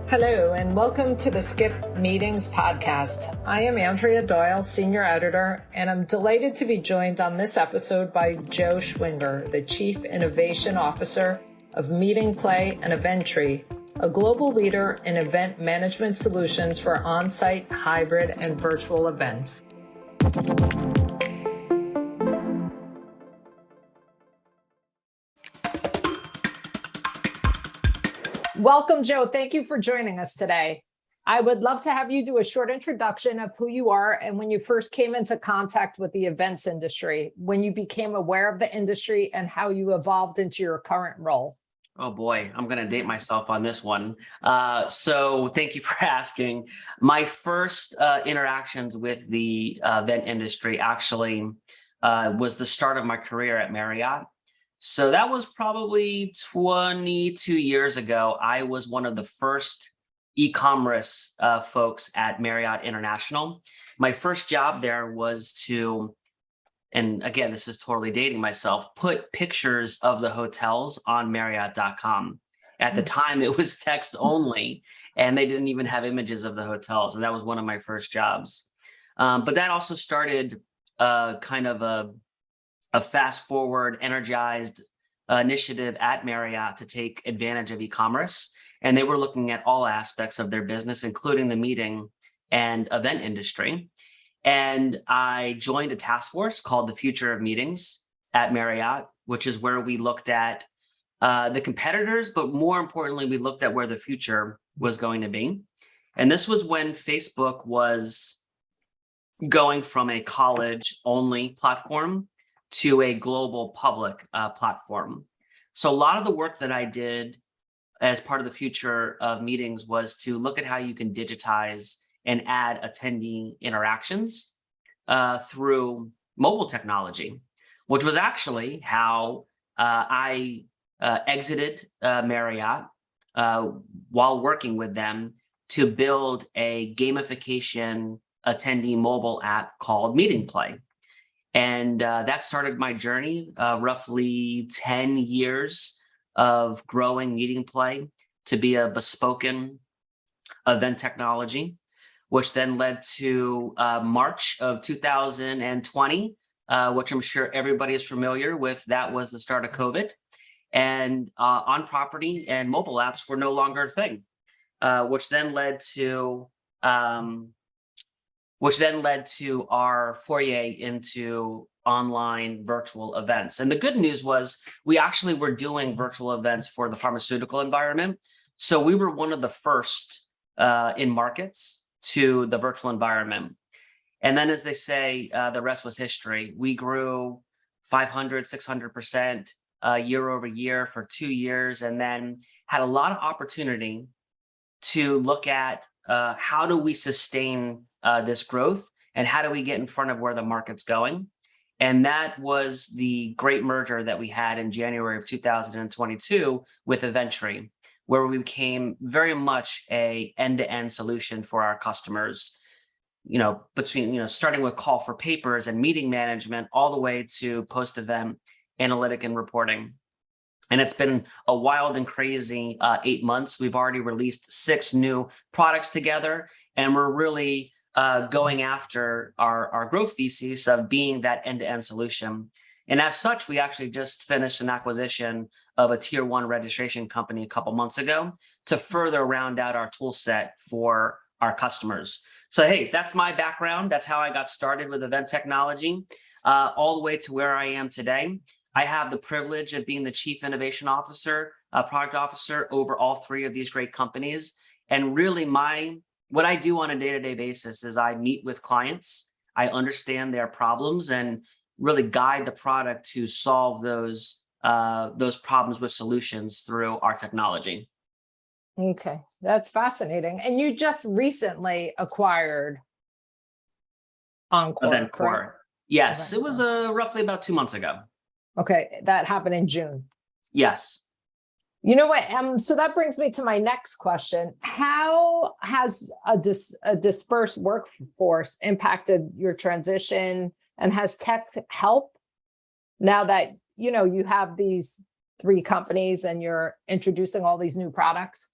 Hello, and welcome to the Skip Meetings podcast. I am Andrea Doyle, Senior Editor, and I'm delighted to be joined on this episode by Joe Schwinger, the Chief Innovation Officer of Meeting Play and Eventry, a global leader in event management solutions for on-site, hybrid, and virtual events. Welcome, Joe. Thank you for joining us today. I would love to have you do a short introduction of who you are and when you first came into contact with the events industry, when you became aware of the industry, and how you evolved into your current role. Oh boy, I'm going to date myself on this one. So thank you for asking. My first interactions with the event industry actually was the start of my career at Marriott. So that was probably 22 years ago. I was one of the first e-commerce folks at Marriott International. My first job there was to, and again, this is totally dating myself, put pictures of the hotels on Marriott.com. At the time, it was text only, and they didn't even have images of the hotels. And that was one of my first jobs. But that also started kind of a fast forward, energized initiative at Marriott to take advantage of e-commerce. And they were looking at all aspects of their business, including the meeting and event industry. And I joined a task force called the Future of Meetings at Marriott, which is where we looked at the competitors, but more importantly, we looked at where the future was going to be. And this was when Facebook was going from a college-only platform to a global public platform. So a lot of the work that I did as part of the Future of Meetings was to look at how you can digitize and add attendee interactions through mobile technology, which was actually how I exited Marriott while working with them to build a gamification attendee mobile app called Meeting Play. And that started my journey, roughly 10 years of growing Meeting Play to be a bespoken event technology, which then led to March of 2020, which I'm sure everybody is familiar with. That was the start of COVID. And on-property and mobile apps were no longer a thing, which then led to our foray into online virtual events. And the good news was we actually were doing virtual events for the pharmaceutical environment. So we were one of the first in markets to the virtual environment. And then, as they say, the rest was history. We grew 500, 600% year over year for 2 years, and then had a lot of opportunity to look at how do we sustain this growth, and how do we get in front of where the market's going? And that was the great merger that we had in January of 2022 with Eventry, where we became very much a end-to-end solution for our customers, between, starting with call for papers and meeting management, all the way to post-event analytic and reporting. And it's been a wild and crazy 8 months. We've already released 6 new products together, and we're really going after our growth thesis of being that end-to-end solution. And as such, we actually just finished an acquisition of a tier 1 registration company a couple months ago to further round out our tool set for our customers. So, hey, that's my background. That's how I got started with event technology, all the way to where I am today. I have the privilege of being the Chief Innovation Officer, Product Officer over all 3 of these great companies. And really what I do on a day-to-day basis is I meet with clients, I understand their problems, and really guide the product to solve those problems with solutions through our technology. Okay, that's fascinating. And you just recently acquired Encore. EventCore. Yes, it was roughly about 2 months ago. Okay, that happened in June. Yes. You know what? So that brings me to my next question. How has a dispersed workforce impacted your transition, and has tech helped now that, you have these 3 companies and you're introducing all these new products?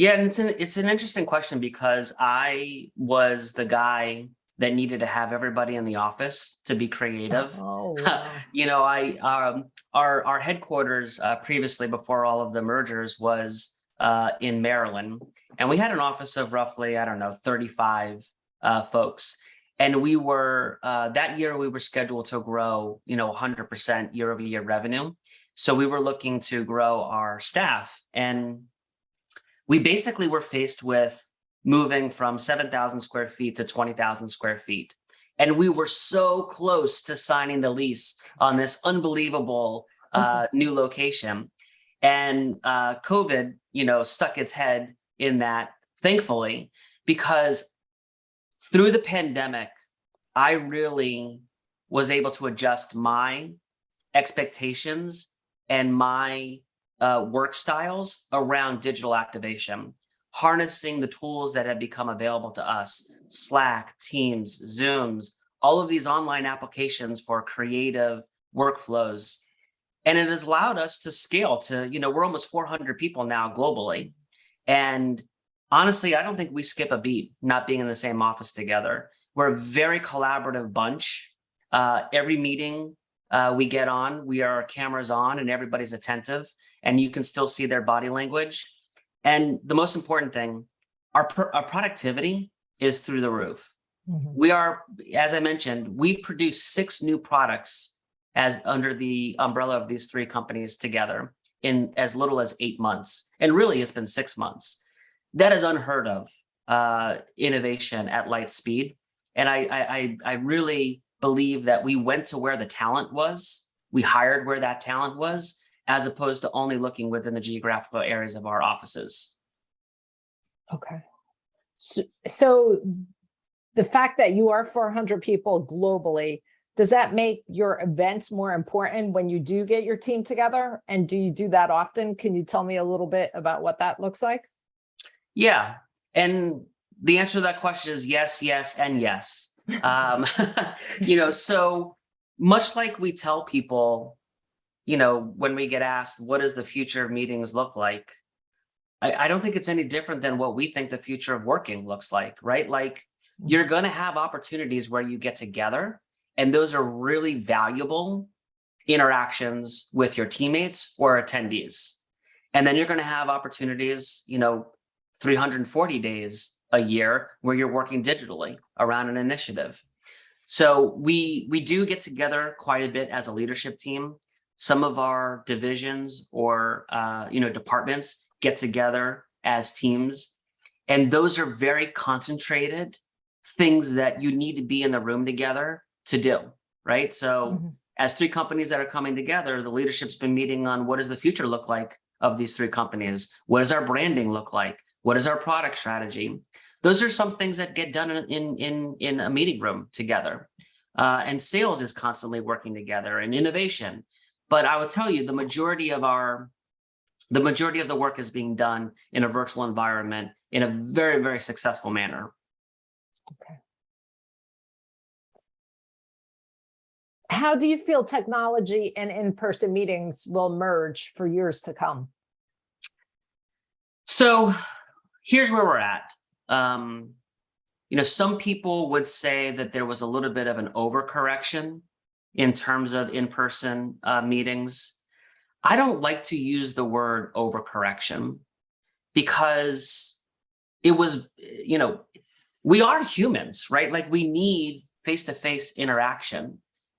Yeah, and it's an interesting question because I was the guy that needed to have everybody in the office to be creative. Oh, wow. I our headquarters previously before all of the mergers was in Maryland, and we had an office of roughly, I don't know, 35 folks. And we were that year we were scheduled to grow, 100% year over year revenue. So we were looking to grow our staff, and we basically were faced with moving from 7,000 square feet to 20,000 square feet. And we were so close to signing the lease on this unbelievable new location. And COVID, stuck its head in that, thankfully, because through the pandemic, I really was able to adjust my expectations and my work styles around digital activation, harnessing the tools that have become available to us: Slack, Teams, Zooms, all of these online applications for creative workflows. And it has allowed us to scale to, we're almost 400 people now globally. And honestly, I don't think we skip a beat not being in the same office together. We're a very collaborative bunch. Every meeting we get on, our cameras on and everybody's attentive, and you can still see their body language. And the most important thing, our productivity is through the roof. Mm-hmm. We are, as I mentioned, we've produced 6 new products as under the umbrella of these 3 companies together in as little as 8 months. And really, it's been 6 months. That is unheard of innovation at light speed. And I really believe that we went to where the talent was. We hired where that talent was, as opposed to only looking within the geographical areas of our offices. Okay. So the fact that you are 400 people globally, does that make your events more important when you do get your team together? And do you do that often? Can you tell me a little bit about what that looks like? Yeah. And the answer to that question is yes, yes, and yes. So much like we tell people, when we get asked, what does the future of meetings look like? I don't think it's any different than what we think the future of working looks like, right? Like, you're going to have opportunities where you get together, and those are really valuable interactions with your teammates or attendees. And then you're going to have opportunities, 340 days a year where you're working digitally around an initiative. So we do get together quite a bit as a leadership team. Some of our divisions or departments get together as teams, and those are very concentrated things that you need to be in the room together to do, right? So as 3 companies that are coming together, the leadership's been meeting on what does the future look like of these 3 companies? What does our branding look like? What is our product strategy? Those are some things that get done in a meeting room together. And sales is constantly working together, and innovation. But I will tell you, the majority of the work is being done in a virtual environment in a very, very successful manner. Okay. How do you feel technology and in-person meetings will merge for years to come? So here's where we're at. Some people would say that there was a little bit of an overcorrection in terms of in-person meetings. I don't like to use the word overcorrection because it was, we are humans, right? Like, we need face-to-face interaction,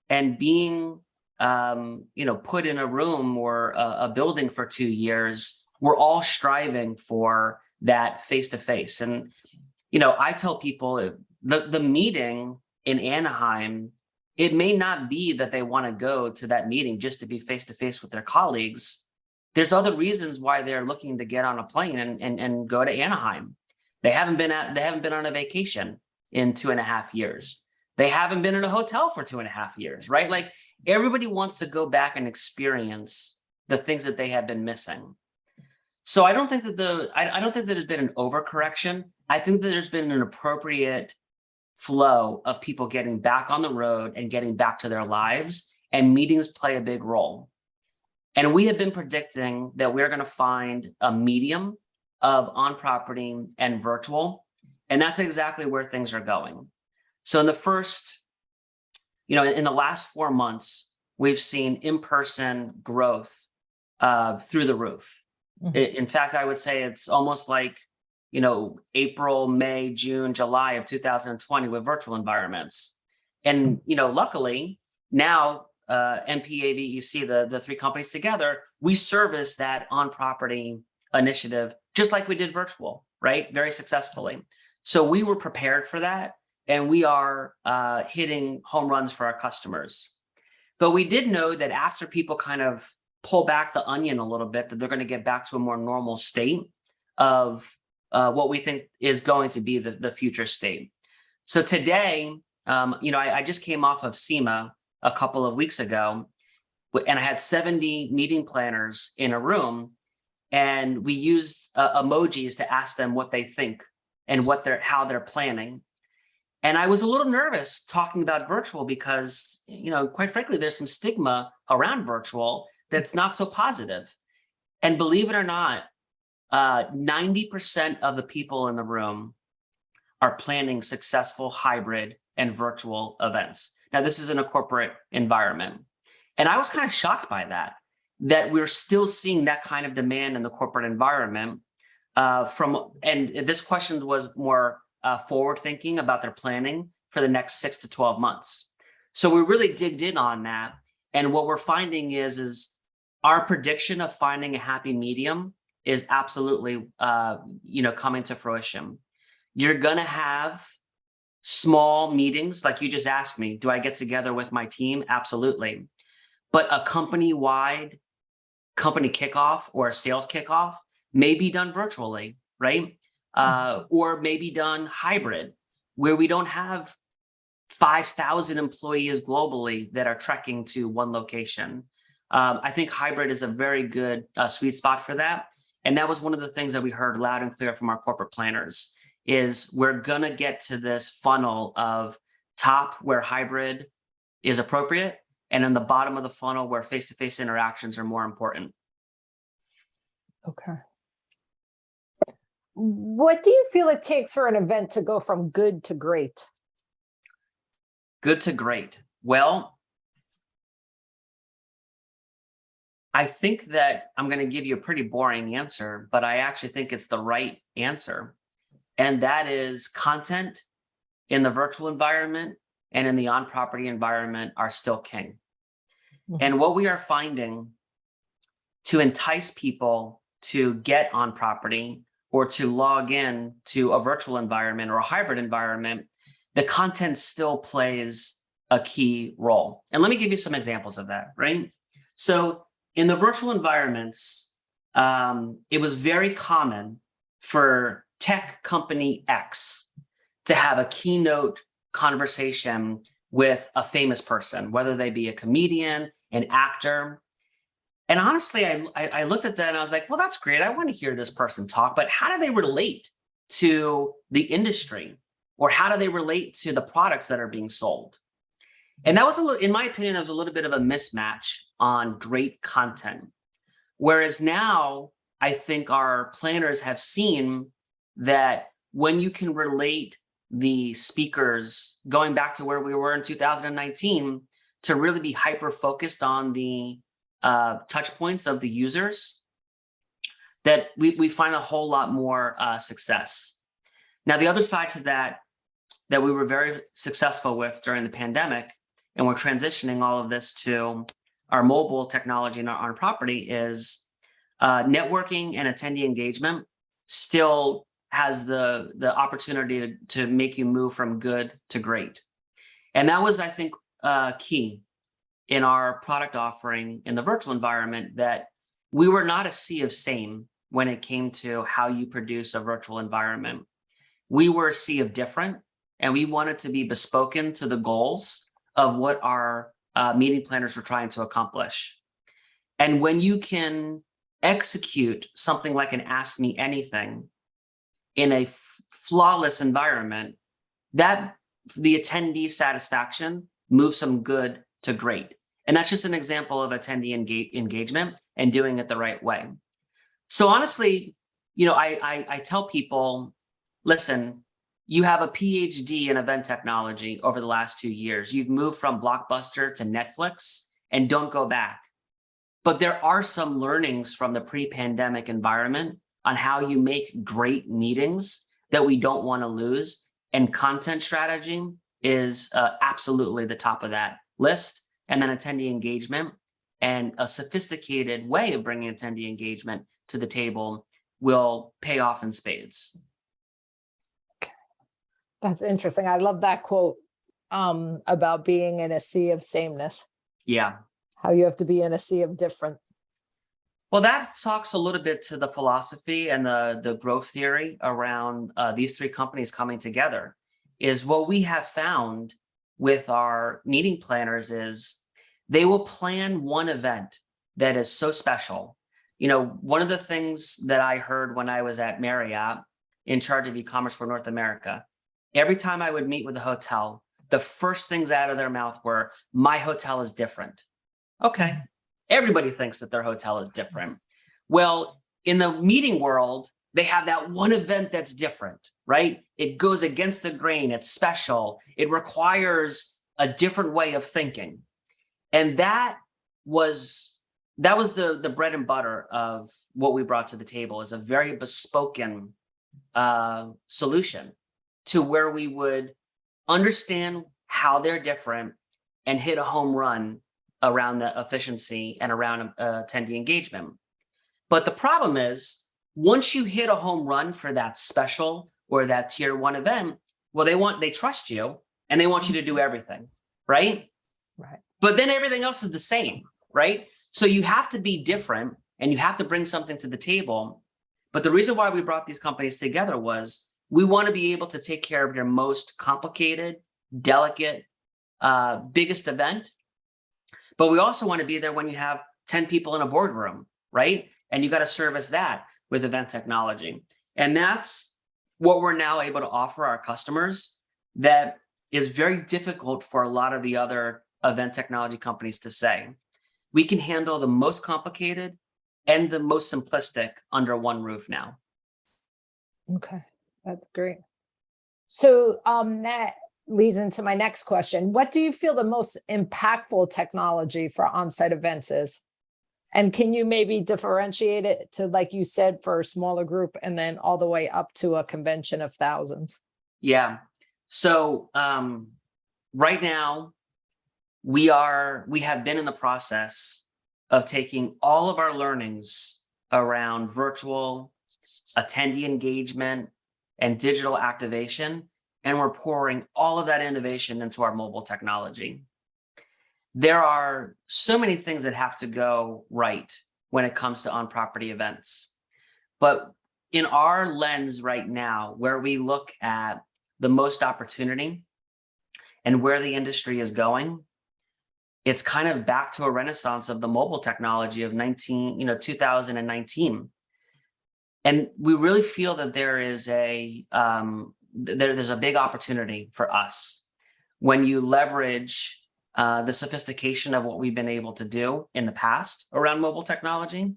and being, put in a room or a building for 2 years, we're all striving for that face-to-face. And, I tell people the meeting in Anaheim, it may not be that they want to go to that meeting just to be face-to-face with their colleagues. There's other reasons why they're looking to get on a plane and go to Anaheim. They haven't been on a vacation in 2.5 years. They haven't been in a hotel for 2.5 years, right? Like, everybody wants to go back and experience the things that they have been missing. So I don't think that I don't think that there's been an overcorrection. I think that there's been an appropriate flow of people getting back on the road and getting back to their lives, and meetings play a big role. And we have been predicting that we're going to find a medium of on-property and virtual. And that's exactly where things are going. So in the first, in the last 4 months, we've seen in-person growth through the roof. In fact, I would say it's almost like, April, May, June, July of 2020 with virtual environments. And, luckily now, MPAVEC, the three companies together, we service that on-property initiative, just like we did virtual, right? Very successfully. So we were prepared for that, and we are hitting home runs for our customers. But we did know that after people kind of pull back the onion a little bit, that they're going to get back to a more normal state of what we think is going to be the future state. So today, I just came off of SEMA a couple of weeks ago, and I had 70 meeting planners in a room, and we used emojis to ask them what they think and how they're planning. And I was a little nervous talking about virtual because, quite frankly, there's some stigma around virtual that's not so positive. And believe it or not, 90% of the people in the room are planning successful hybrid and virtual events. Now, this is in a corporate environment. And I was kind of shocked by that we're still seeing that kind of demand in the corporate environment and this question was more forward thinking about their planning for the next 6 to 12 months. So we really digged in on that. And what we're finding is our prediction of finding a happy medium is absolutely, coming to fruition. You're going to have small meetings, like you just asked me, do I get together with my team? Absolutely. But a company-wide company kickoff or a sales kickoff may be done virtually, right? Or maybe done hybrid, where we don't have 5,000 employees globally that are trekking to one location. I think hybrid is a very good sweet spot for that. And that was one of the things that we heard loud and clear from our corporate planners is we're going to get to this funnel of top where hybrid is appropriate, and in the bottom of the funnel where face-to-face interactions are more important. Okay. What do you feel it takes for an event to go from good to great? Good to great. Well, I think that I'm going to give you a pretty boring answer, but I actually think it's the right answer. And that is content in the virtual environment and in the on-property environment are still king. And what we are finding to entice people to get on property or to log in to a virtual environment or a hybrid environment, the content still plays a key role. And let me give you some examples of that, right? So in the virtual environments, it was very common for tech company X to have a keynote conversation with a famous person, whether they be a comedian, an actor. And honestly, I looked at that and I was like, well, that's great. I want to hear this person talk, but how do they relate to the industry? Or how do they relate to the products that are being sold? And that was, in my opinion, that was a little bit of a mismatch on great content. Whereas now, I think our planners have seen that when you can relate the speakers, going back to where we were in 2019, to really be hyper-focused on the touch points of the users, that we find a whole lot more success. Now, the other side to that we were very successful with during the pandemic, and we're transitioning all of this to our mobile technology and our property, is networking and attendee engagement still has the opportunity to make you move from good to great. And that was, I think, key in our product offering in the virtual environment, that we were not a sea of same when it came to how you produce a virtual environment. We were a sea of different, and we wanted to be bespoken to the goals of what our meeting planners were trying to accomplish. And when you can execute something like an Ask Me Anything in a flawless environment, that the attendee satisfaction moves from good to great. And that's just an example of attendee engagement and doing it the right way. So honestly, I tell people, listen, you have a PhD in event technology over the last 2 years. You've moved from Blockbuster to Netflix and don't go back. But there are some learnings from the pre-pandemic environment on how you make great meetings that we don't want to lose. And content strategy is absolutely the top of that list. And then attendee engagement and a sophisticated way of bringing attendee engagement to the table will pay off in spades. Okay. That's interesting. I love that quote about being in a sea of sameness. Yeah. How you have to be in a sea of different. Well, that talks a little bit to the philosophy and the growth theory around these three companies coming together. Is what we have found with our meeting planners is they will plan one event that is so special. One of the things that I heard when I was at Marriott in charge of e-commerce for North America, every time I would meet with a hotel, the first things out of their mouth were, my hotel is different. Okay. Everybody thinks that their hotel is different. Well, in the meeting world, they have that one event that's different, right? It goes against the grain. It's special. It requires a different way of thinking. And that was the bread and butter of what we brought to the table, is a very bespoken solution to where we would understand how they're different and hit a home run around the efficiency and around attendee engagement. But the problem is, once you hit a home run for that special or that tier one event, well, they trust you and they want you to do everything, right? Right. But then everything else is the same, right? So you have to be different and you have to bring something to the table. But the reason why we brought these companies together was we want to be able to take care of your most complicated, delicate, biggest event. But we also want to be there when you have 10 people in a boardroom, right? And you got to service that with event technology. And that's what we're now able to offer our customers that is very difficult for a lot of the other event technology companies to say. We can handle the most complicated and the most simplistic under one roof now. Okay, that's great. So that leads into my next question. What do you feel the most impactful technology for on-site events is? And can you maybe differentiate it to, like you said, for a smaller group and then all the way up to a convention of thousands? Yeah. So right now, we have been in the process of taking all of our learnings around virtual attendee engagement and digital activation, and we're pouring all of that innovation into our mobile technology. There are so many things that have to go right when it comes to on-property events. But in our lens right now, where we look at the most opportunity and where the industry is going, it's kind of back to a renaissance of the mobile technology of 2019. And we really feel that there is there's a big opportunity for us when you leverage the sophistication of what we've been able to do in the past around mobile technology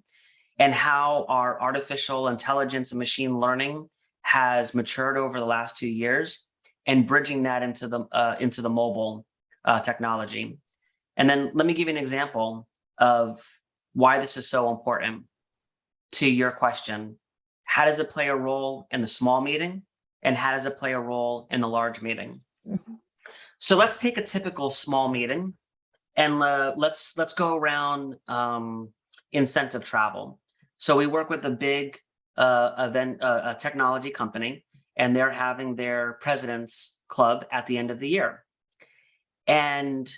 and how our artificial intelligence and machine learning has matured over the last 2 years, and bridging that into the mobile technology. And then let me give you an example of why this is so important to your question. How does it play a role in the small meeting? And how does it play a role in the large meeting? Mm-hmm. So let's take a typical small meeting and let's go around incentive travel. So we work with a big a technology company, and they're having their president's club at the end of the year. And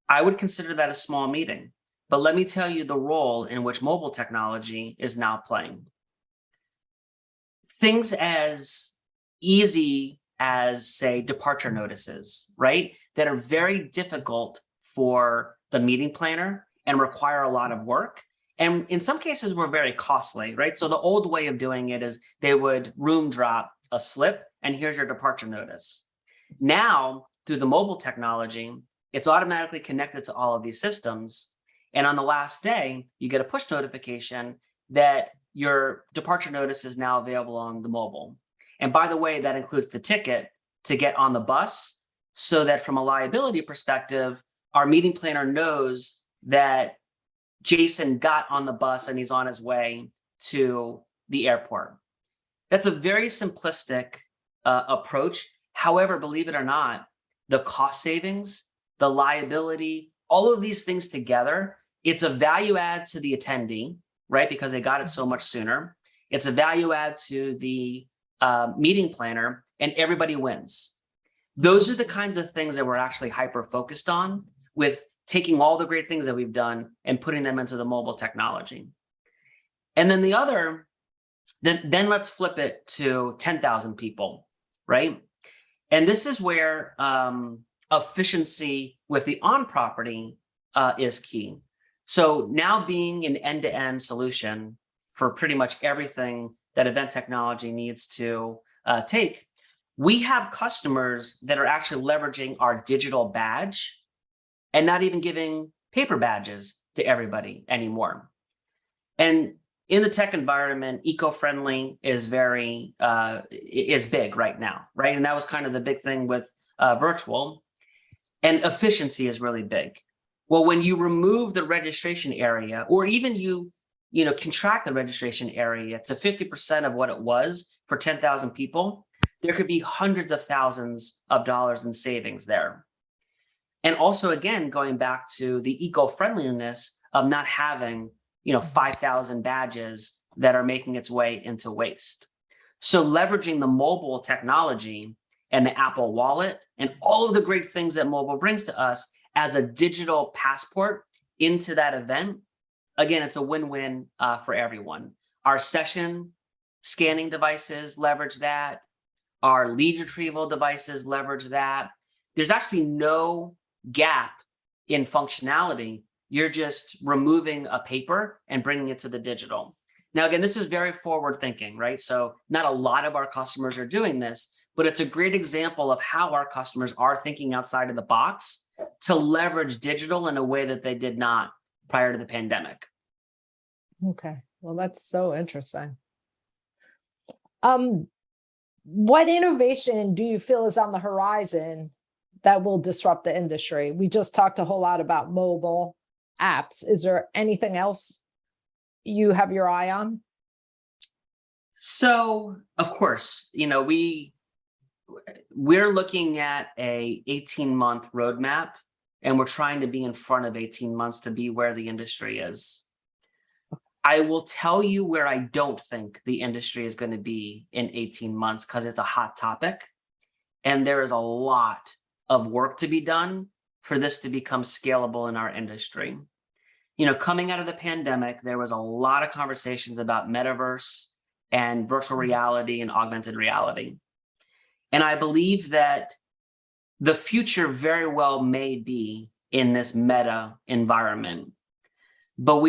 I would consider that a small meeting. But let me tell you the role in which mobile technology is now playing. Things as easy as, say, departure notices, right? That are very difficult for the meeting planner and require a lot of work. And in some cases, were very costly, right? So the old way of doing it is they would room drop a slip and here's your departure notice. Now, through the mobile technology, it's automatically connected to all of these systems. And on the last day, you get a push notification that your departure notice is now available on the mobile. And by the way, that includes the ticket to get on the bus, so that from a liability perspective, our meeting planner knows that Jason got on the bus and he's on his way to the airport. That's a very simplistic approach. However, believe it or not, the cost savings, the liability, all of these things together, it's a value add to the attendee, right? Because they got it so much sooner. It's a value add to the meeting planner, and everybody wins. Those are the kinds of things that we're actually hyper focused on, with taking all the great things that we've done and putting them into the mobile technology. And then the other, then let's flip it to 10,000 people, right? And this is where efficiency with the on-property is key. So now being an end-to-end solution for pretty much everything that event technology needs to take, we have customers that are actually leveraging our digital badge and not even giving paper badges to everybody anymore. And in the tech environment, eco-friendly is big right now, right? And that was kind of the big thing with virtual, and efficiency is really big. Well, when you remove the registration area, or even you contract the registration area to 50% of what it was for 10,000 people, there could be hundreds of thousands of dollars in savings there. And also, again, going back to the eco-friendliness of not having 5,000 badges that are making its way into waste. So leveraging the mobile technology and the Apple Wallet and all of the great things that mobile brings to us as a digital passport into that event, again, it's a win-win for everyone. Our session scanning devices leverage that. Our lead retrieval devices leverage that. There's actually no gap in functionality. You're just removing a paper and bringing it to the digital. Now, again, this is very forward thinking, right? So not a lot of our customers are doing this, but it's a great example of how our customers are thinking outside of the box to leverage digital in a way that they did not prior to the pandemic. Okay, well, that's so interesting. What innovation do you feel is on the horizon that will disrupt the industry? We just talked a whole lot about mobile apps. Is there anything else you have your eye on? So, of course, we're looking at a 18-month roadmap, and we're trying to be in front of 18 months to be where the industry is. I will tell you where I don't think the industry is going to be in 18 months, because it's a hot topic, and there is a lot of work to be done for this to become scalable in our industry. Coming out of the pandemic, there was a lot of conversations about metaverse and virtual reality and augmented reality. And I believe that the future very well may be in this meta environment, but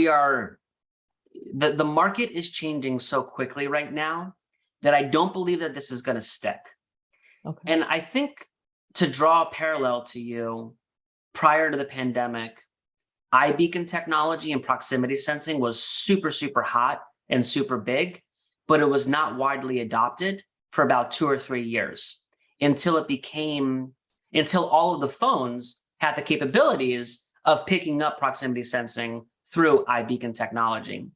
the market is changing so quickly right now that I don't believe that this is going to stick. Okay. And I think, to draw a parallel to you, prior to the pandemic, iBeacon technology and proximity sensing was super, super hot and super big, but it was not widely adopted for about 2 or 3 years until all of the phones had the capabilities of picking up proximity sensing through iBeacon technology.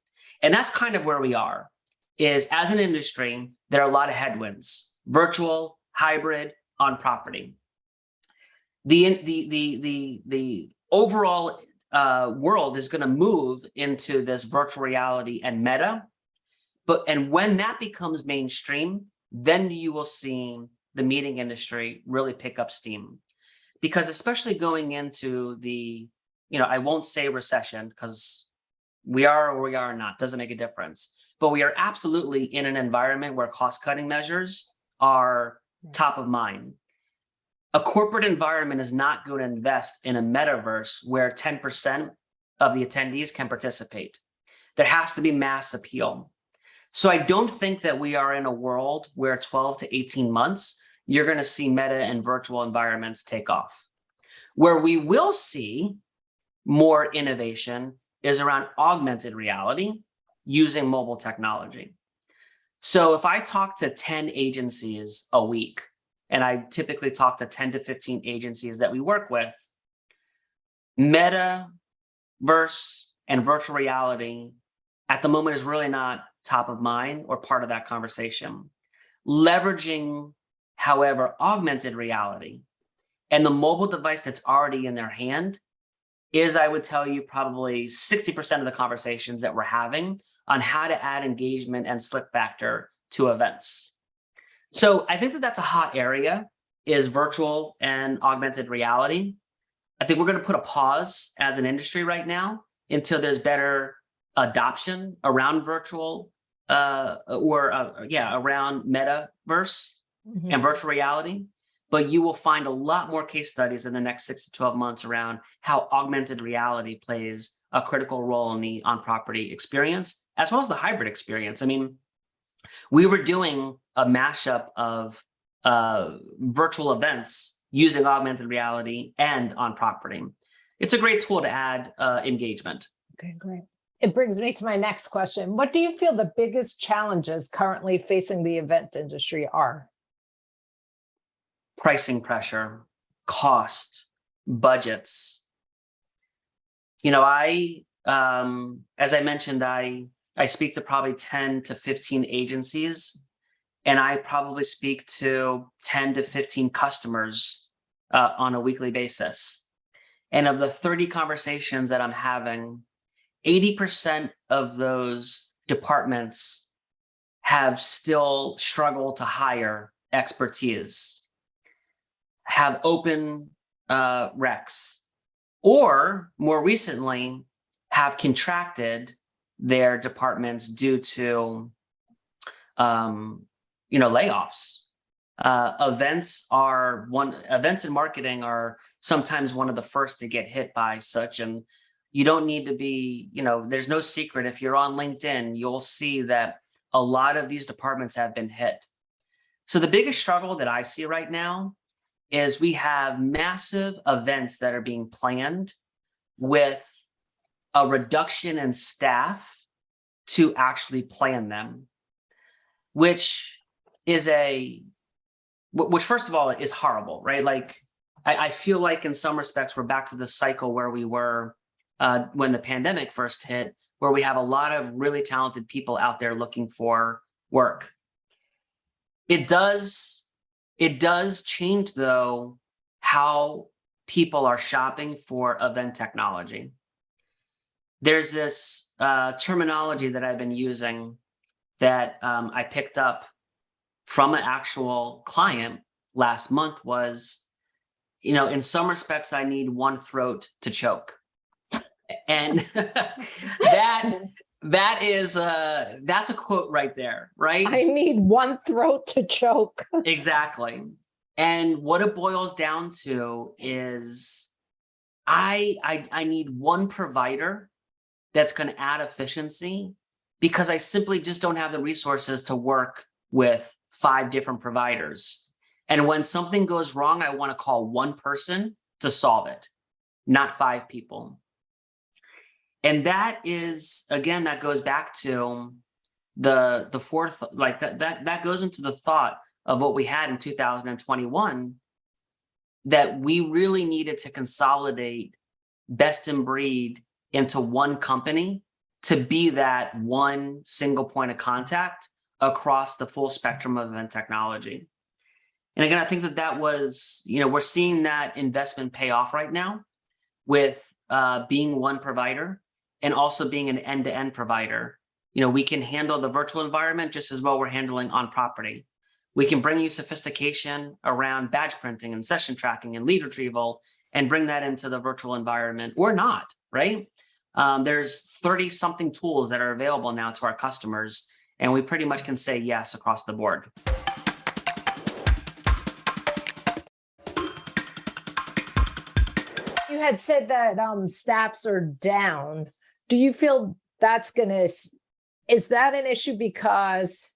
And that's kind of where we are, is as an industry, there are a lot of headwinds: virtual, hybrid, on property. The overall world is going to move into this virtual reality and meta. And when that becomes mainstream, then you will see the meeting industry really pick up steam. Because especially going into the, I won't say recession, because we are or we are not, doesn't make a difference. But we are absolutely in an environment where cost-cutting measures are top of mind. A corporate environment is not going to invest in a metaverse where 10% of the attendees can participate. There has to be mass appeal. So I don't think that we are in a world where 12 to 18 months, you're going to see meta and virtual environments take off. Where we will see more innovation is around augmented reality using mobile technology. So if I talk to 10 agencies a week, and I typically talk to 10 to 15 agencies that we work with, metaverse and virtual reality at the moment is really not top of mind or part of that conversation. Leveraging, however, augmented reality and the mobile device that's already in their hand is, I would tell you, probably 60% of the conversations that we're having on how to add engagement and slip factor to events. So I think that that's a hot area, is virtual and augmented reality. I think we're going to put a pause as an industry right now until there's better adoption around virtual around metaverse and virtual reality. But you will find a lot more case studies in the next 6 to 12 months around how augmented reality plays a critical role in the on-property experience, as well as the hybrid experience. I mean, we were doing a mashup of virtual events using augmented reality and on-property. It's a great tool to add engagement. Okay, great. It brings me to my next question. What do you feel the biggest challenges currently facing the event industry are? Pricing pressure, cost, budgets. You know, as I mentioned, I speak to probably 10 to 15 agencies, and I probably speak to 10 to 15 customers on a weekly basis. And of the 30 conversations that I'm having, 80% of those departments have still struggled to hire expertise, have open recs, or more recently have contracted their departments due to layoffs. Events and marketing are sometimes one of the first to get hit by such, and you don't need to be, there's no secret. If you're on LinkedIn, you'll see that a lot of these departments have been hit. So the biggest struggle that I see right now is we have massive events that are being planned with a reduction in staff to actually plan them, which first of all is horrible, right? Like, I feel like in some respects, we're back to the cycle where we were when the pandemic first hit, where we have a lot of really talented people out there looking for work. It does change, though, how people are shopping for event technology. There's this terminology that I've been using that I picked up from an actual client last month was, in some respects, I need one throat to choke. And that's a quote right there, right? I need one throat to choke. Exactly. And what it boils down to is I need one provider that's going to add efficiency, because I simply just don't have the resources to work with 5 different providers. And when something goes wrong, I want to call one person to solve it, not 5 people. And that is, again, that goes back to the fourth, like that goes into the thought of what we had in 2021, that we really needed to consolidate best in breed into one company to be that one single point of contact across the full spectrum of event technology. And again, I think that was, we're seeing that investment pay off right now with being one provider and also being an end-to-end provider. We can handle the virtual environment just as well we're handling on property. We can bring you sophistication around badge printing and session tracking and lead retrieval and bring that into the virtual environment, or not, right? There's 30-something tools that are available now to our customers, and we pretty much can say yes across the board. You had said that staffs are down. Do you feel is that an issue because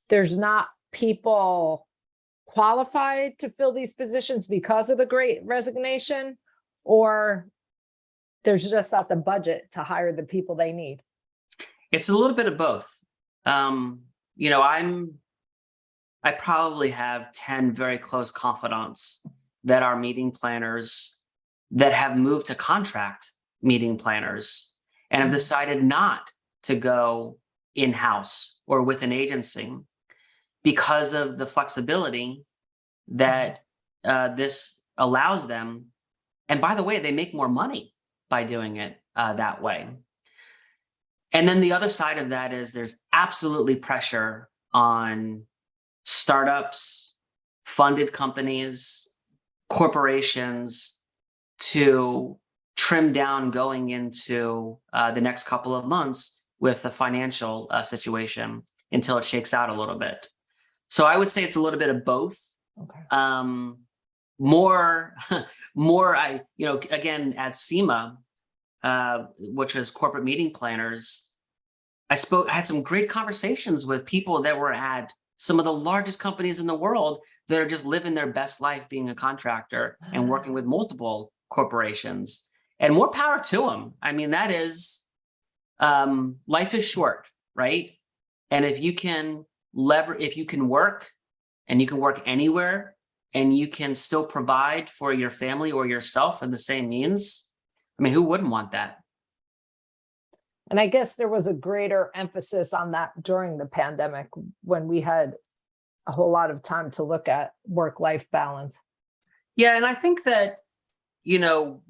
there's not people qualified to fill these positions because of the Great Resignation, or there's just not the budget to hire the people they need? It's a little bit of both. You know, I probably have 10 very close confidants that are meeting planners that have moved to contract meeting planners and have decided not to go in-house or with an agency because of the flexibility that this allows them. And by the way, they make more money by doing it that way. And then the other side of that is there's absolutely pressure on startups, funded companies, corporations to trim down going into the next couple of months with the financial situation until it shakes out a little bit. So I would say it's a little bit of both. Okay. More, again, at SEMA, which was corporate meeting planners, I had some great conversations with people that were at some of the largest companies in the world that are just living their best life being a contractor and working with multiple corporations, and more power to them. I mean, that is, life is short, right? And if you can work and you can work anywhere and you can still provide for your family or yourself in the same means, I mean, who wouldn't want that? And I guess there was a greater emphasis on that during the pandemic when we had a whole lot of time to look at work-life balance. Yeah, and I think that,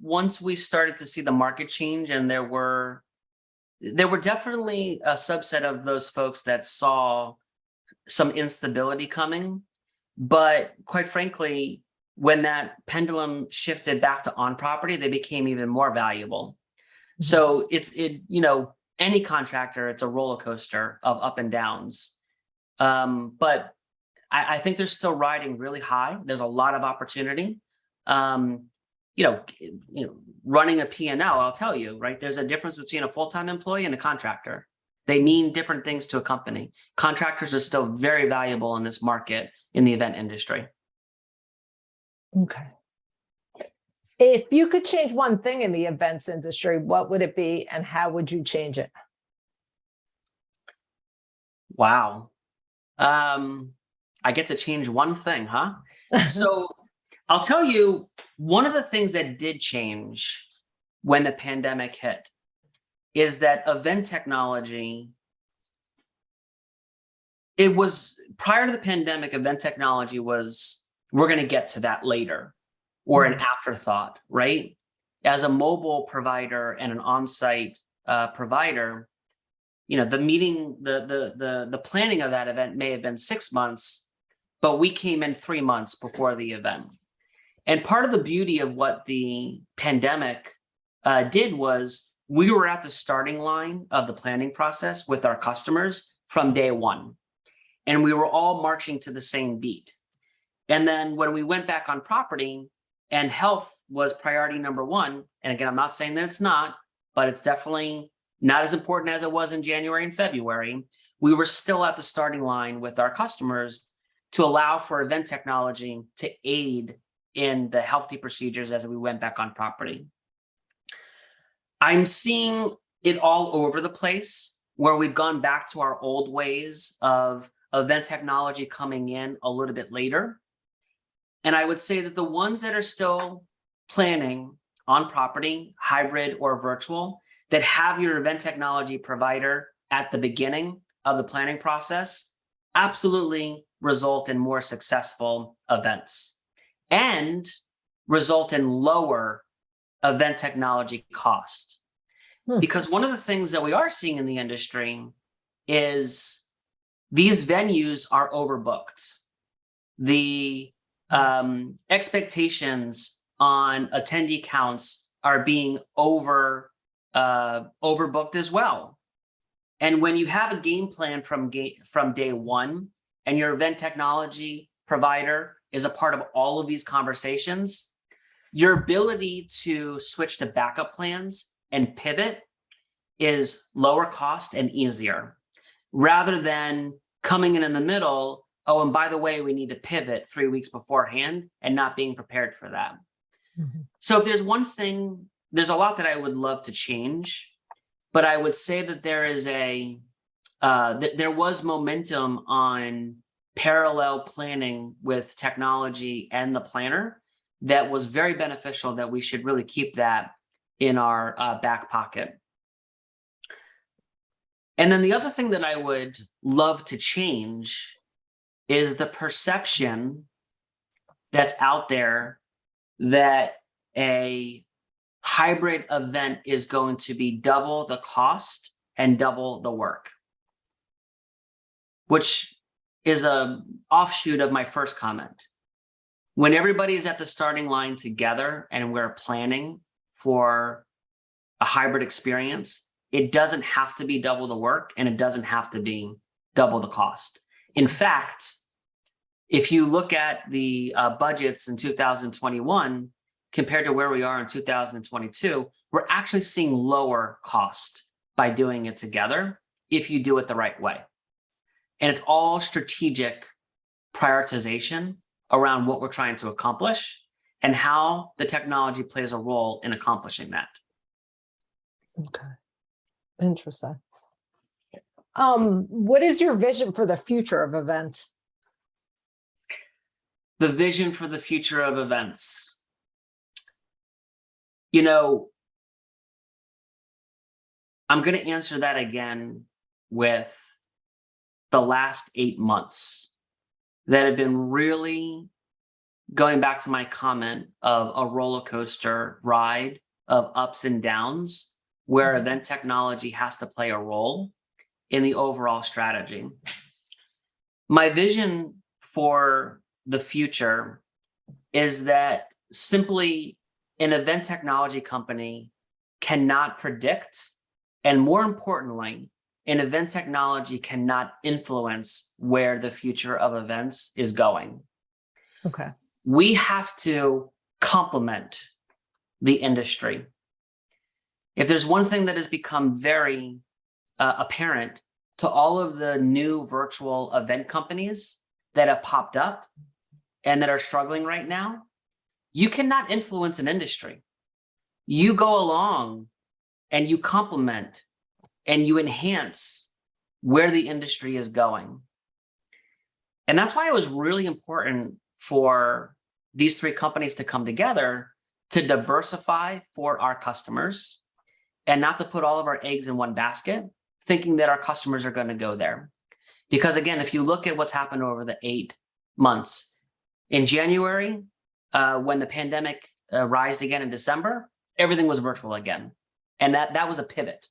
once we started to see the market change, and there were definitely a subset of those folks that saw some instability coming. But quite frankly, when that pendulum shifted back to on property, they became even more valuable. Mm-hmm. So any contractor, it's a roller coaster of up and downs. But I think they're still riding really high. There's a lot of opportunity. Running a P&L, I'll tell you, right? There's a difference between a full-time employee and a contractor. They mean different things to a company. Contractors are still very valuable in this market in the event industry. Okay. If you could change one thing in the events industry, what would it be and how would you change it? Wow. I get to change one thing, huh? So I'll tell you, one of the things that did change when the pandemic hit is that event technology, it was prior to the pandemic, event technology was, we're going to get to that later, or an afterthought, right? As a mobile provider and an on-site provider, the meeting, the planning of that event may have been 6 months, but we came in 3 months before the event. And part of the beauty of what the pandemic did was we were at the starting line of the planning process with our customers from day one. And we were all marching to the same beat. And then when we went back on property and health was priority number one, and again, I'm not saying that it's not, but it's definitely not as important as it was in January and February, we were still at the starting line with our customers to allow for event technology to aid in the healthy procedures as we went back on property. I'm seeing it all over the place where we've gone back to our old ways of event technology coming in a little bit later. And I would say that the ones that are still planning on property, hybrid or virtual, that have your event technology provider at the beginning of the planning process, absolutely result in more successful events and result in lower event technology cost. Because one of the things that we are seeing in the industry is these venues are overbooked. The expectations on attendee counts are being overbooked as well. And when you have a game plan from day one, and your event technology provider is a part of all of these conversations, your ability to switch to backup plans and pivot is lower cost and easier, rather than coming in the middle. Oh, and by the way, we need to pivot 3 weeks beforehand and not being prepared for that. Mm-hmm. So if there's one thing, there's a lot that I would love to change, but I would say that there is there was momentum on parallel planning with technology and the planner that was very beneficial, that we should really keep that in our back pocket. And then the other thing that I would love to change is the perception that's out there that a hybrid event is going to be double the cost and double the work, which is an offshoot of my first comment. When everybody is at the starting line together and we're planning for a hybrid experience, it doesn't have to be double the work and it doesn't have to be double the cost. In fact, if you look at the budgets in 2021 compared to where we are in 2022, we're actually seeing lower cost by doing it together if you do it the right way. And it's all strategic prioritization around what we're trying to accomplish and how the technology plays a role in accomplishing that. Okay. Interesting. What is your vision for the future of events? The vision for the future of events. You know, I'm going to answer that again with the last 8 months that have been really, going back to my comment of a roller coaster ride of ups and downs, where event technology has to play a role in the overall strategy. My vision for the future is that simply an event technology company cannot predict, and more importantly, an event technology cannot influence where the future of events is going. Okay. We have to complement the industry. If there's one thing that has become very apparent to all of the new virtual event companies that have popped up and that are struggling right now, you cannot influence an industry. You go along and you complement and you enhance where the industry is going. And that's why it was really important for these three companies to come together to diversify for our customers and not to put all of our eggs in one basket, thinking that our customers are going to go there. Because again, if you look at what's happened over the 8 months, in January, when the pandemic rised again in December, everything was virtual again. And that was a pivot.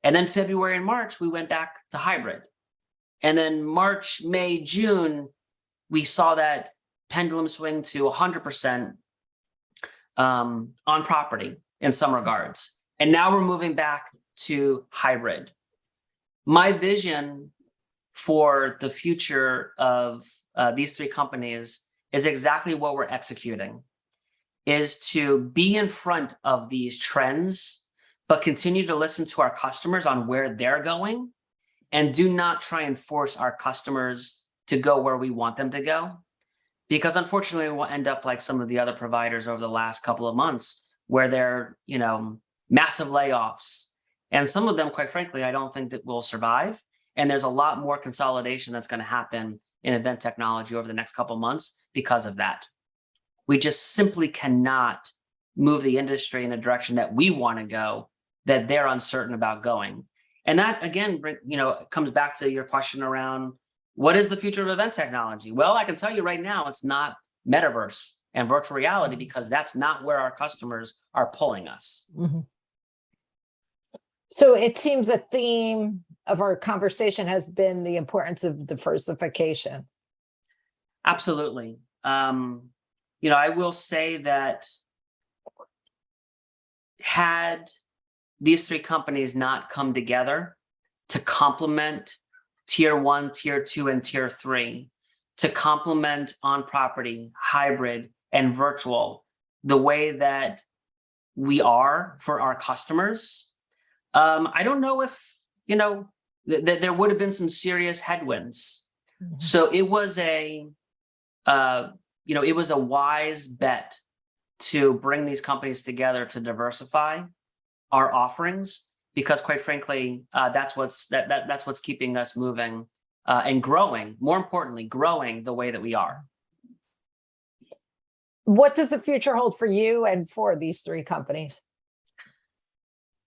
And then February and March, we went back to hybrid. And then March, May, June, we saw that pendulum swing to 100% on property in some regards. And now we're moving back to hybrid. My vision for the future of these three companies is exactly what we're executing, is to be in front of these trends, but continue to listen to our customers on where they're going, and do not try and force our customers to go where we want them to go. Because unfortunately, we'll end up like some of the other providers over the last couple of months, where they're, massive layoffs. And some of them, quite frankly, I don't think that will survive. And there's a lot more consolidation that's going to happen in event technology over the next couple of months because of that. We just simply cannot move the industry in a direction that we want to go, that they're uncertain about going. And that, again, comes back to your question around what is the future of event technology? Well, I can tell you right now, it's not metaverse and virtual reality, because that's not where our customers are pulling us. Mm-hmm. So it seems a theme of our conversation has been the importance of diversification. Absolutely. I will say that had these three companies not come together to complement tier 1, tier 2, and tier 3, to complement on-property, hybrid, and virtual the way that we are for our customers, I don't know if, there would have been some serious headwinds. Mm-hmm. So it was a wise bet to bring these companies together to diversify our offerings because quite frankly, that's what's keeping us moving and growing. More importantly, growing the way that we are. What does the future hold for you and for these three companies?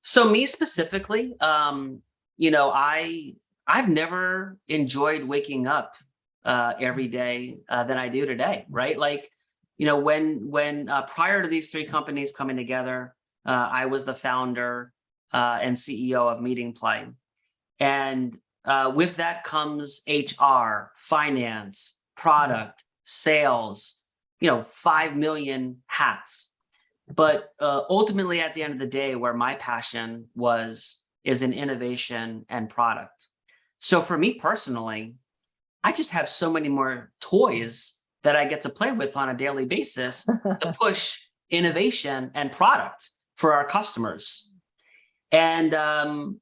So me specifically, I've never enjoyed waking up every day than I do today, right? Like, when prior to these three companies coming together, I was the founder and CEO of Meeting Play. And with that comes HR, finance, product, sales, 5 million hats. But ultimately, at the end of the day, where my passion is in innovation and product. So for me personally, I just have so many more toys that I get to play with on a daily basis to push innovation and product for our customers. And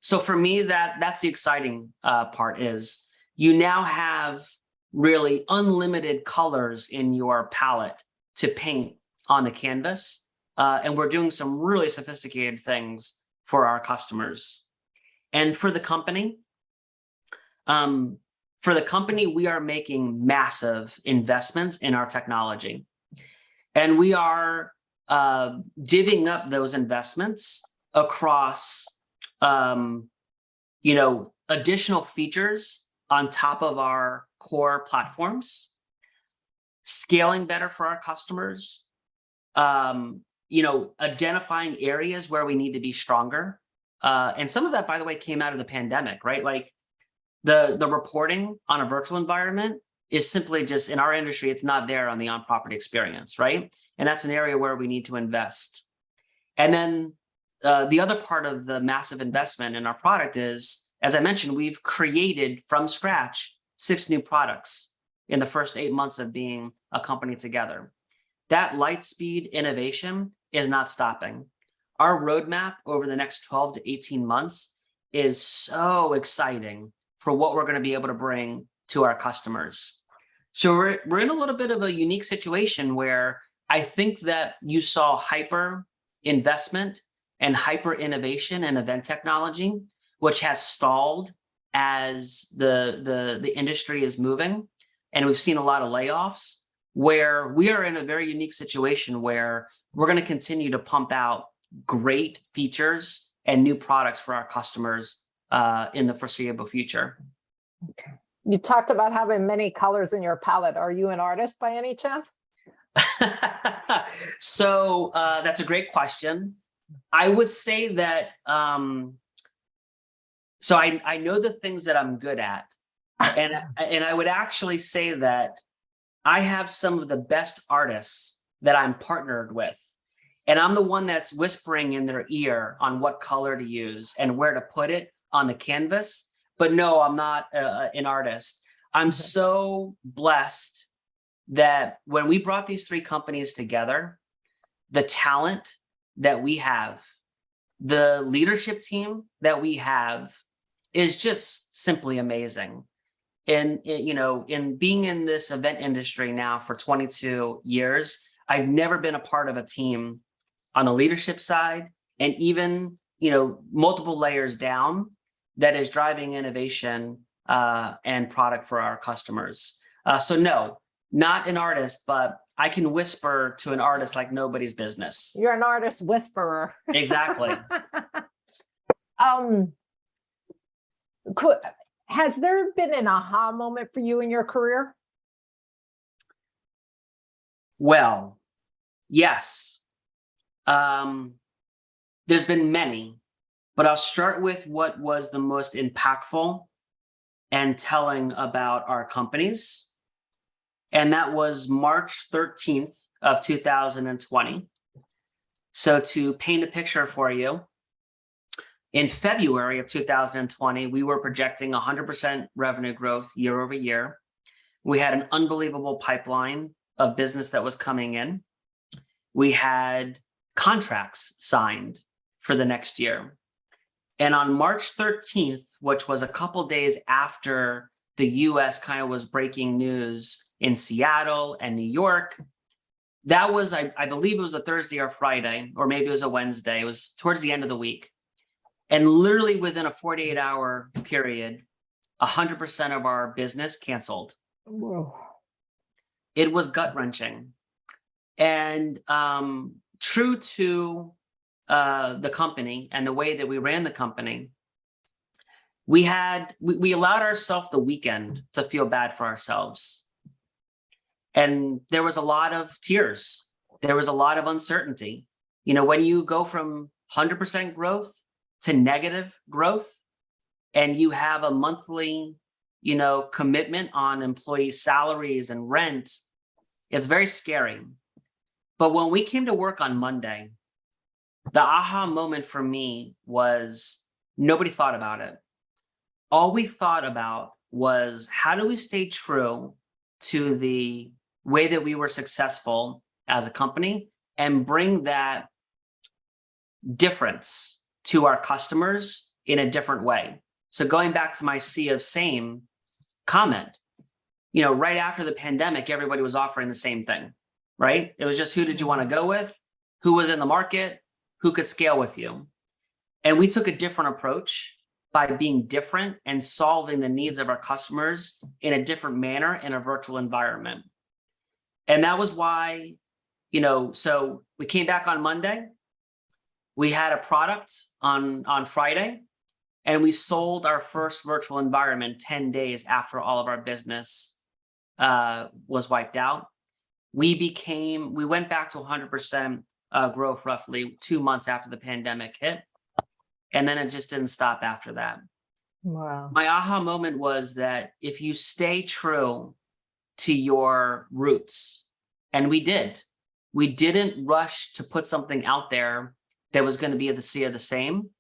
so for me, that's the exciting part is you now have really unlimited colors in your palette to paint on the canvas. And we're doing some really sophisticated things for our customers. And for the company, we are making massive investments in our technology. And we are divvying up those investments across, additional features on top of our core platforms, scaling better for our customers, identifying areas where we need to be stronger. And some of that, by the way, came out of the pandemic, right? Like the reporting on a virtual environment is simply just, in our industry, it's not there on the on-property experience, right? And that's an area where we need to invest. And then the other part of the massive investment in our product is, as I mentioned, we've created from scratch 6 new products in the first 8 months of being a company together. That light speed innovation is not stopping. Our roadmap over the next 12 to 18 months is so exciting for what we're going to be able to bring to our customers. So we're in a little bit of a unique situation where I think that you saw hyper investment and hyper innovation in event technology, which has stalled as the industry is moving. And we've seen a lot of layoffs, where we are in a very unique situation where we're going to continue to pump out great features and new products for our customers in the foreseeable future. Okay. You talked about having many colors in your palette. Are you an artist by any chance? So that's a great question. I would say that, so I know the things that I'm good at. And I would actually say that I have some of the best artists that I'm partnered with. And I'm the one that's whispering in their ear on what color to use and where to put it on the canvas. But no, I'm not an artist. I'm so blessed that when we brought these three companies together, the talent that we have, the leadership team that we have is just simply amazing. And, in being in this event industry now for 22 years, I've never been a part of a team on the leadership side and even, multiple layers down that is driving innovation and product for our customers. So no, not an artist, but I can whisper to an artist like nobody's business. You're an artist whisperer. Exactly. Has there been an aha moment for you in your career? Well, yes. There's been many, but I'll start with what was the most impactful and telling about our companies. And that was March 13th of 2020. So to paint a picture for you, in February of 2020, we were projecting 100% revenue growth year over year. We had an unbelievable pipeline of business that was coming in. We had contracts signed for the next year. And on March 13th, which was a couple days after the US kind of was breaking news in Seattle and New York, that was, I believe it was a Thursday or Friday, or maybe it was a Wednesday. It was towards the end of the week. And literally within a 48-hour period, 100% of our business canceled. Whoa. It was gut-wrenching. And true to the company and the way that we ran the company, we allowed ourselves the weekend to feel bad for ourselves. And there was a lot of tears. There was a lot of uncertainty. When you go from 100% growth to negative growth, and you have a monthly, commitment on employee salaries and rent, it's very scary. But when we came to work on Monday, the aha moment for me was nobody thought about it. All we thought about was, how do we stay true to the way that we were successful as a company and bring that difference to our customers in a different way? So going back to my sea of same comment, right after the pandemic, everybody was offering the same thing, right? It was just, who did you want to go with? Who was in the market? Who could scale with you? And we took a different approach by being different and solving the needs of our customers in a different manner in a virtual environment. And that was why, so we came back on Monday. We had a product on Friday, and we sold our first virtual environment 10 days after all of our business was wiped out. We went back to 100% growth roughly 2 months after the pandemic hit. And then it just didn't stop after that. Wow. My aha moment was that if you stay true to your roots, and we didn't rush to put something out there that was going to be the sea of the same.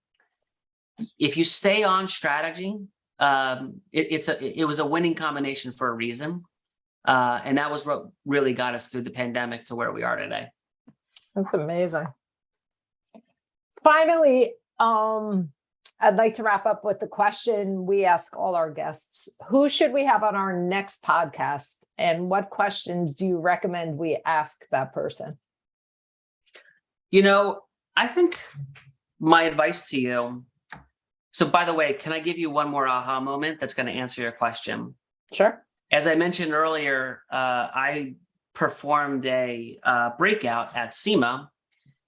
If you stay on strategy, it was a winning combination for a reason. And that was what really got us through the pandemic to where we are today. That's amazing. Finally, I'd like to wrap up with the question we ask all our guests. Who should we have on our next podcast? And what questions do you recommend we ask that person? I think my advice to you. So by the way, can I give you one more aha moment that's going to answer your question? Sure. As I mentioned earlier, I performed a breakout at SEMA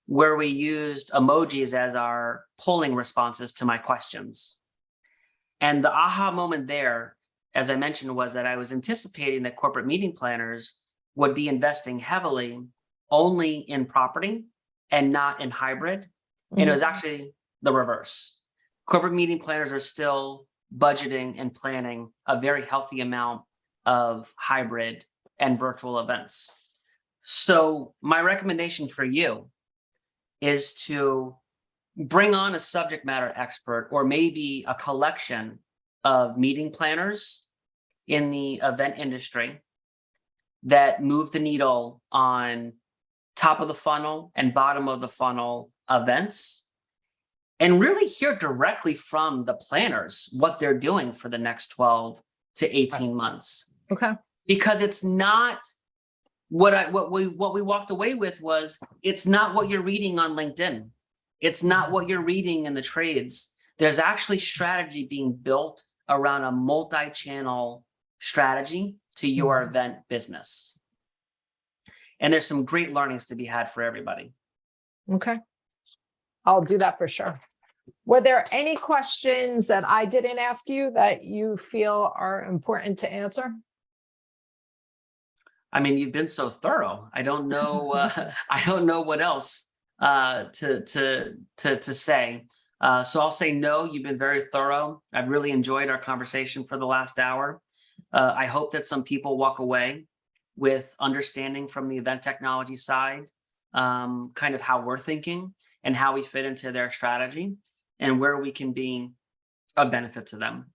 where we used emojis as our polling responses to my questions. And the aha moment there, as I mentioned, was that I was anticipating that corporate meeting planners would be investing heavily only in property and not in hybrid. Mm-hmm. And it was actually the reverse. Corporate meeting planners are still budgeting and planning a very healthy amount of hybrid and virtual events. So my recommendation for you is to bring on a subject matter expert or maybe a collection of meeting planners in the event industry that move the needle on top of the funnel and bottom of the funnel events, and really hear directly from the planners what they're doing for the next 12 to 18 months. Okay. Because it's not what we walked away with was, it's not what you're reading on LinkedIn. It's not what you're reading in the trades. There's actually strategy being built around a multi-channel strategy to your event business. And there's some great learnings to be had for everybody. Okay. I'll do that for sure. Were there any questions that I didn't ask you that you feel are important to answer? I mean, you've been so thorough. I don't know. I don't know what else to say. So I'll say no. You've been very thorough. I've really enjoyed our conversation for the last hour. I hope that some people walk away with understanding from the event technology side, kind of how we're thinking and how we fit into their strategy and where we can be a benefit to them.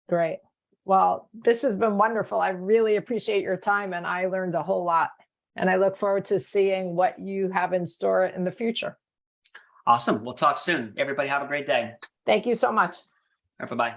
Great. Well, this has been wonderful. I really appreciate your time, and I learned a whole lot. And I look forward to seeing what you have in store in the future. Awesome. We'll talk soon. Everybody have a great day. Thank you so much. All right, bye-bye.